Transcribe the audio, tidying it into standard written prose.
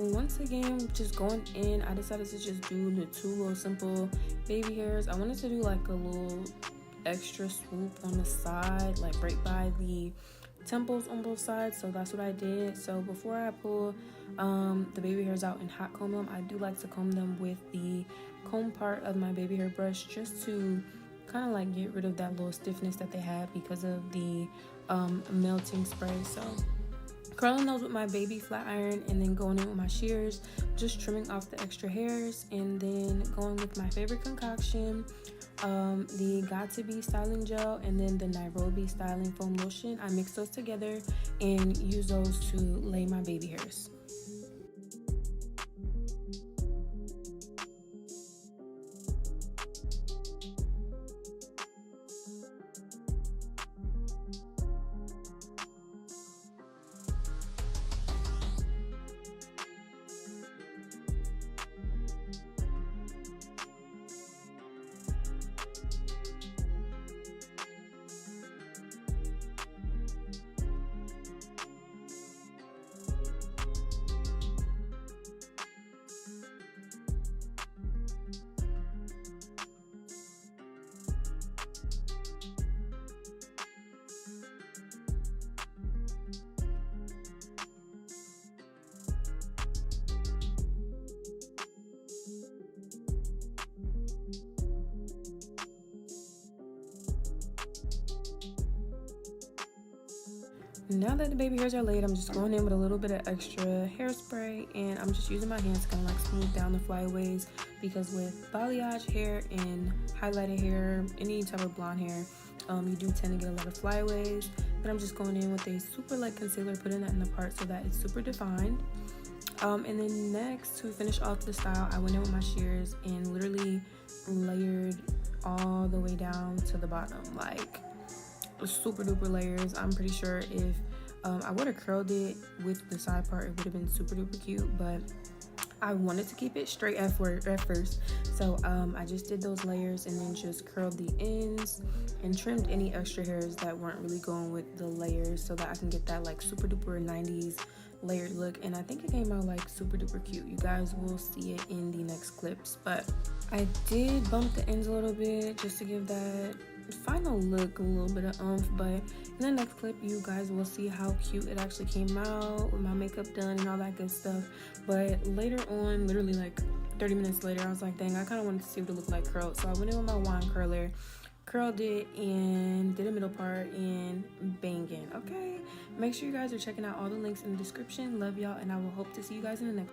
once again, just going in, I decided to just do the 2 little simple baby hairs. I wanted to do like a little extra swoop on the side, like right by the temples on both sides, so that's what I did. So before I pull the baby hairs out and hot comb them, I do like to comb them with the comb part of my baby hair brush, just to kind of like get rid of that little stiffness that they have because of the melting spray. So curling those with my baby flat iron, and then going in with my shears, just trimming off the extra hairs, and then going with my favorite concoction, the Got To Be styling gel, and then the Nairobi styling foam lotion. I mix those together and use those to lay my baby hairs. Now that the baby hairs are laid, I'm just going in with a little bit of extra hairspray, and I'm just using my hands to kind of like smooth down the flyaways, because with balayage hair and highlighted hair, any type of blonde hair, you do tend to get a lot of flyaways. But I'm just going in with a super light concealer, putting that in the part so that it's super defined. And then next, to finish off the style, I went in with my shears and literally layered all the way down to the bottom, like super duper layers. I'm pretty sure if I would have curled it with the side part, it would have been super duper cute, but I wanted to keep it straight at first. So I just did those layers and then just curled the ends and trimmed any extra hairs that weren't really going with the layers, so that I can get that like super duper 90s layered look. And I think it came out like super duper cute. You guys will see it in the next clips, but I did bump the ends a little bit just to give that final look a little bit of oomph. But in the next clip, you guys will see how cute it actually came out with my makeup done and all that good stuff. But later on, literally like 30 minutes later, I was like, dang, I kind of wanted to see what it looked like curled. So I went in with my wand curler, curled it, and did a middle part, and banging. Okay, make sure you guys are checking out all the links in the description. Love y'all, and I will hope to see you guys in the next